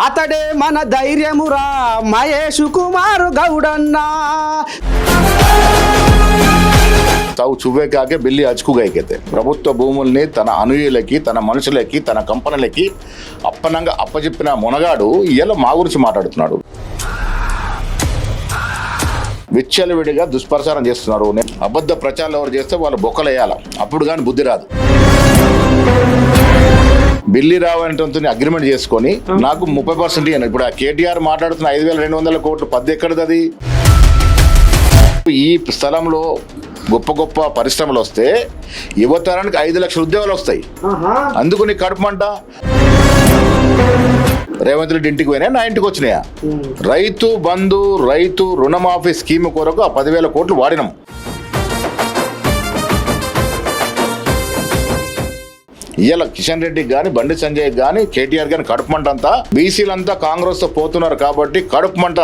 అతడే మన ధైర్యమురా మహేష్ కుమార్ గౌడన్నా. తావు చువ్వే కాకే బిల్లి అచ్చుకు గైకెతే ప్రభుత్వ భూముల్ని తన అనుయులకి తన మనుషులకి తన కంపెనీలకి అప్పనంగా అప్పచెప్పిన మునగాడు ఇయ్యాల మా గురించి మాట్లాడుతున్నాడు. విచ్చలవిడిగా దుష్ప్రచారం చేస్తున్నారు. అబద్ధ ప్రచారాలు ఎవరు చేస్తే వాళ్ళు బొక్కలేయాల, అప్పుడు కానీ బుద్ధి రాదు. బిల్లి రావంటే అగ్రిమెంట్ చేసుకొని నాకు 30% ఇవ్వను. ఇప్పుడు ఆ కేటీఆర్ మాట్లాడుతున్న 5,200 కోట్లు పద్దు ఎక్కడిది? అది ఈ స్థలంలో గొప్ప గొప్ప పరిశ్రమలు వస్తే యువతరానికి 5 లక్షల ఉద్యోగాలు వస్తాయి. అందుకు నీ కడుపుమంట. రేవంత్ రెడ్డి ఇంటికి పోయినా నా ఇంటికి వచ్చినాయా? రైతు బంధు రైతు రుణమాఫీ స్కీమ్ కొరకు ఆ 10,000 కోట్లు వాడినాం. ఇవాళ కిషన్ రెడ్డికి కానీ బండి సంజయ్ కానీ కేటీఆర్ కానీ కడుపుమంట అంతా బీసీలంతా కాంగ్రెస్ తో పోతున్నారు కాబట్టి కడుపుమంట.